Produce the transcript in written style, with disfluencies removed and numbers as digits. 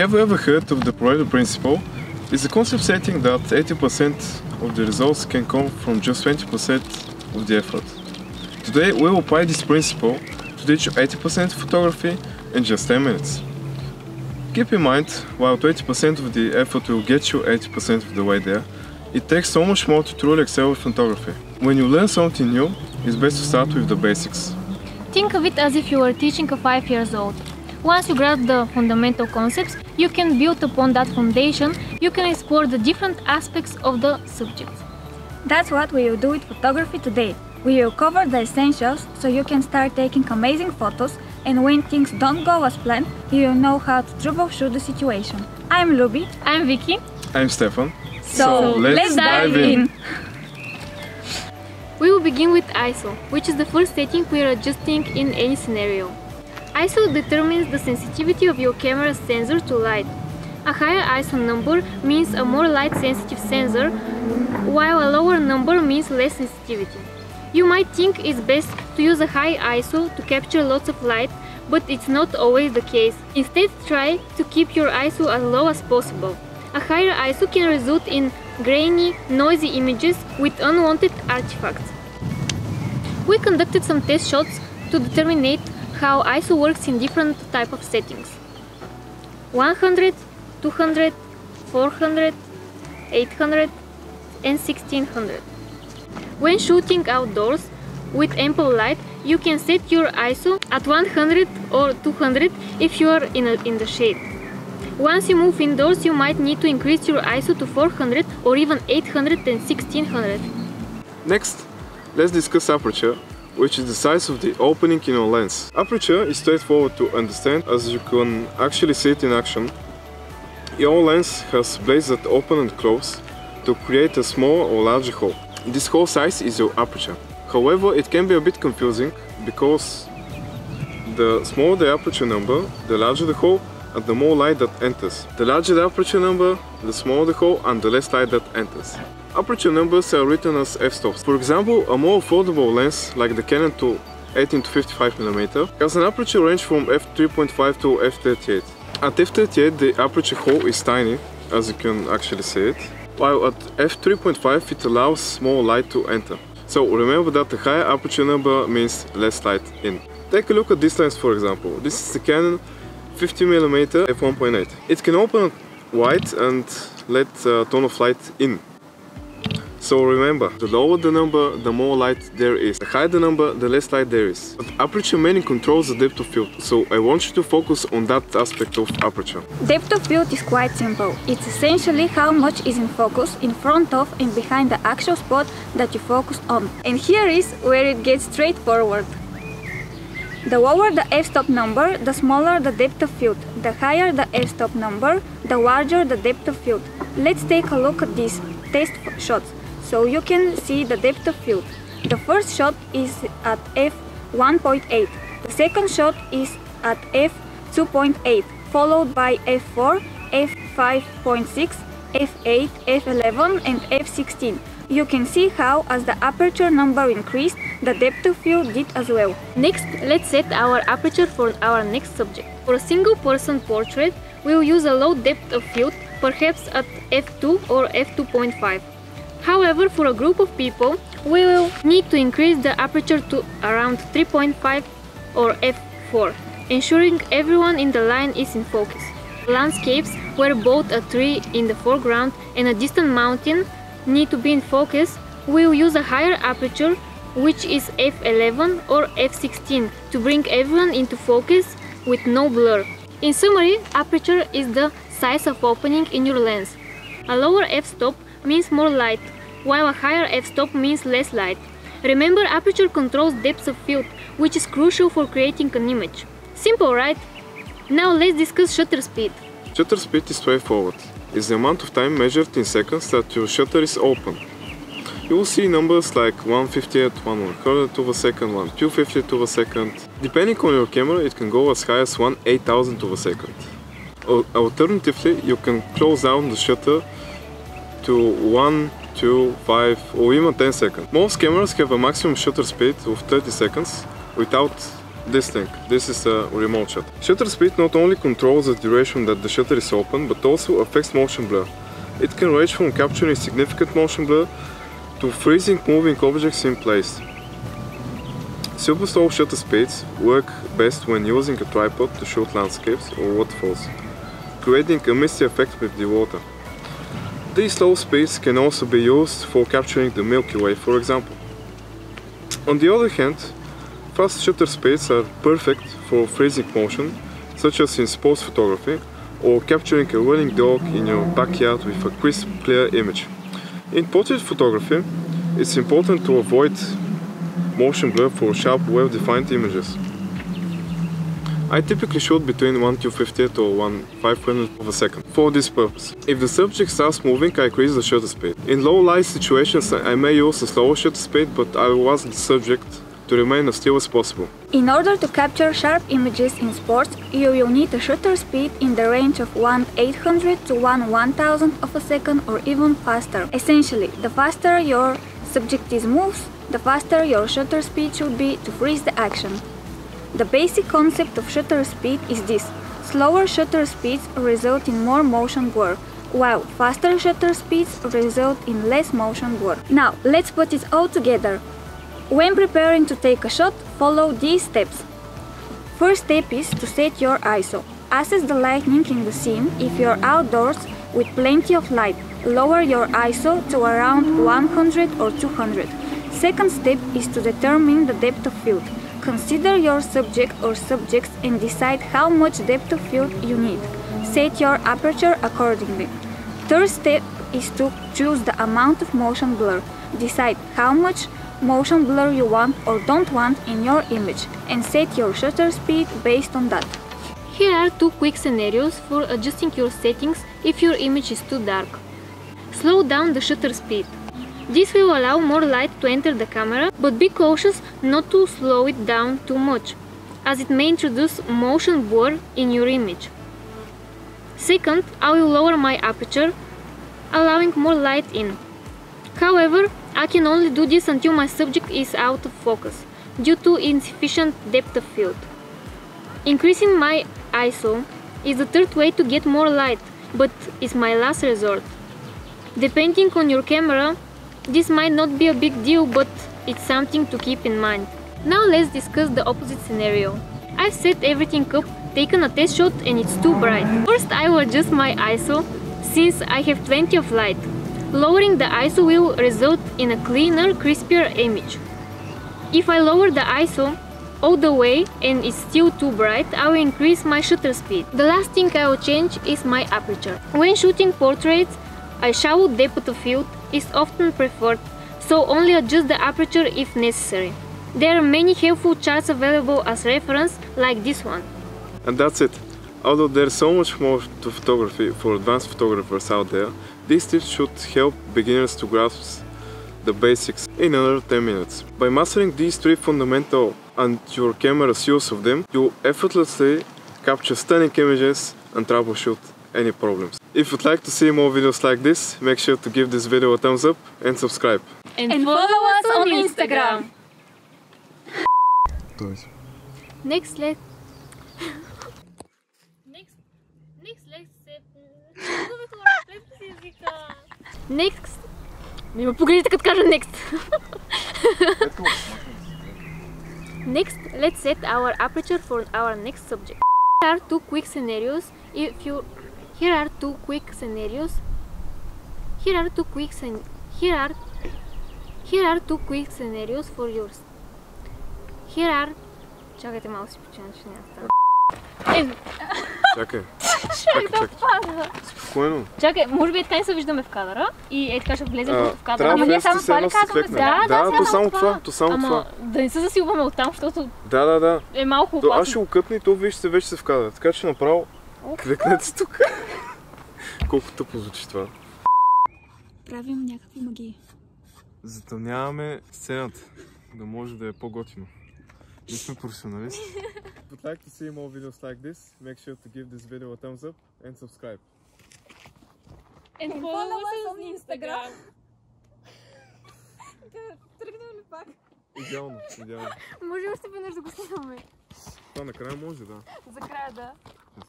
Have you ever heard of the Pareto principle? It's a concept stating that 80% of the results can come from just 20% of the effort. Today we will apply this principle to teach you 80% photography in just 10 minutes. Keep in mind, while 20% of the effort will get you 80% of the way there, it takes so much more to truly excel with photography. When you learn something new, it's best to start with the basics. Think of it as if you were teaching a 5-year-old. Once you grasp the fundamental concepts, you can build upon that foundation, you can explore the different aspects of the subject. That's what we will do with photography today. We will cover the essentials so you can start taking amazing photos, and when things don't go as planned, you will know how to troubleshoot the situation. I'm Luby. I'm Vicky. I'm Stefan. So let's dive in! We will begin with ISO, which is the first setting we are adjusting in any scenario. ISO determines the sensitivity of your camera's sensor to light. A higher ISO number means a more light-sensitive sensor, while a lower number means less sensitivity. You might think it's best to use a high ISO to capture lots of light, but it's not always the case. Instead, try to keep your ISO as low as possible. A higher ISO can result in grainy, noisy images with unwanted artifacts. We conducted some test shots to determine how ISO works in different types of settings. 100, 200, 400, 800 and 1600. When shooting outdoors with ample light, you can set your ISO at 100 or 200 if you are in the shade. Once you move indoors, you might need to increase your ISO to 400 or even 800 and 1600. Next, let's discuss aperture, which is the size of the opening in your lens. Aperture is straightforward to understand as you can actually see it in action. Your lens has blades that open and close to create a smaller or larger hole. This hole size is your aperture. However, it can be a bit confusing because the smaller the aperture number, the larger the hole and the more light that enters. The larger the aperture number, the smaller the hole and the less light that enters. Aperture numbers are written as f-stops. For example, a more affordable lens like the Canon 18 to 55mm has an aperture range from f3.5 to f38. At f38 the aperture hole is tiny, as you can actually see it, while at f3.5 it allows more light to enter. So remember that the higher aperture number means less light in. Take a look at this lens, for example. This is the Canon 50mm f1.8. It can open wide and let a ton of light in. So remember, the lower the number, the more light there is. The higher the number, the less light there is. But aperture mainly controls the depth of field, so I want you to focus on that aspect of aperture. Depth of field is quite simple. It's essentially how much is in focus in front of and behind the actual spot that you focus on. And here is where it gets straightforward. The lower the f-stop number, the smaller the depth of field. The higher the f-stop number, the larger the depth of field. Let's take a look at these test shots so you can see the depth of field. The first shot is at f1.8. The second shot is at f2.8, followed by f4, f5.6, f8, f11 and f16. You can see how, as the aperture number increased, the depth of field did as well. Next, let's set our aperture for our next subject. For a single person portrait, we will use a low depth of field, perhaps at f2 or f2.5. However, for a group of people, we will need to increase the aperture to around 3.5 or f4, ensuring everyone in the line is in focus. Landscapes where both a tree in the foreground and a distant mountain need to be in focus, we will use a higher aperture, which is f11 or f16, to bring everyone into focus with no blur. In summary, aperture is the size of opening in your lens. A lower f-stop means more light, while a higher f-stop means less light. Remember, aperture controls depth of field, which is crucial for creating an image. Simple, right? Now let's discuss shutter speed. Shutter speed is straightforward. It's the amount of time measured in seconds that your shutter is open. You will see numbers like 1/50th, 1/100th of a second, 1/250th of a second. Depending on your camera, it can go as high as 1/8000th of a second. Alternatively, you can close down the shutter to 1, 2, 5 or even 10 seconds. Most cameras have a maximum shutter speed of 30 seconds without this thing. This is a remote shutter. Shutter speed not only controls the duration that the shutter is open, but also affects motion blur. It can range from capturing significant motion blur to freezing moving objects in place. Super slow shutter speeds work best when using a tripod to shoot landscapes or waterfalls, creating a misty effect with the water. These slow speeds can also be used for capturing the Milky Way, for example. On the other hand, fast shutter speeds are perfect for freezing motion, such as in sports photography, or capturing a running dog in your backyard with a crisp, clear image. In portrait photography, it's important to avoid motion blur for sharp, well-defined images. I typically shoot between 1/250th or 1/500th of a second for this purpose. If the subject starts moving, I increase the shutter speed. In low light situations, I may use a slower shutter speed, but I will ask the subject to remain as still as possible. In order to capture sharp images in sports, you will need a shutter speed in the range of 1/800th to 1/1000th of a second or even faster. Essentially, the faster your subject moves, the faster your shutter speed should be to freeze the action. The basic concept of shutter speed is this: slower shutter speeds result in more motion blur, while faster shutter speeds result in less motion blur. Now, let's put it all together. When preparing to take a shot, follow these steps. First step is to set your ISO. Assess the lighting in the scene. If you're outdoors with plenty of light, lower your ISO to around 100 or 200. Second step is to determine the depth of field. Consider your subject or subjects and decide how much depth of field you need. Set your aperture accordingly. Third step is to choose the amount of motion blur. Decide how much motion blur you want or don't want in your image and set your shutter speed based on that. Here are two quick scenarios for adjusting your settings if your image is too dark. Slow down the shutter speed. This will allow more light to enter the camera, but be cautious not to slow it down too much, as it may introduce motion blur in your image. Second, I will lower my aperture, allowing more light in. However, I can only do this until my subject is out of focus, due to insufficient depth of field. Increasing my ISO is the third way to get more light, but is my last resort. Depending on your camera, this might not be a big deal, but it's something to keep in mind. Now let's discuss the opposite scenario. I've set everything up, taken a test shot, and it's too bright. First, I will adjust my ISO, since I have plenty of light. Lowering the ISO will result in a cleaner, crispier image. If I lower the ISO all the way and it's still too bright, I will increase my shutter speed. The last thing I will change is my aperture. When shooting portraits, a shallow depth of field is often preferred, so only adjust the aperture if necessary. There are many helpful charts available as reference, like this one. And that's it. Although there's so much more to photography for advanced photographers out there, these tips should help beginners to grasp the basics in another 10 minutes. By mastering these three fundamental and your camera's use of them, you effortlessly capture stunning images and troubleshoot any problems. If you'd like to see more videos like this, make sure to give this video a thumbs up and subscribe. And follow us on Instagram! Next, let's Next. Погледите като кажа next. Next, let's set our aperture for our next subject. Here are two quick scenarios. Here are two quick scenarios for yours. Чакайте малко си почина, че няма става. Чакай. Спокойно. Чакай, може би така не се виждаме в кадъра и така ще влезем в кадъра. Ама ние само това ли казваме? Да, то само това. Ама да не се засилваме оттам, защото да. Е малко опасно. Аз ще го къпна и то вижте вече се в кадъра. Така че направо кликнете тук. Колко тъпо звучи това. Правим някакви магии. Затъмняваме сцената, да може да е по-готино. Ние сме професионалисти. If you'd like to see more videos like this, make sure to give this video a thumbs up and subscribe. And follow us on Instagram. Тръгнем ли пак? Идеално. Може още веднъж да го снимаме. Това накрая може, да. За края, да.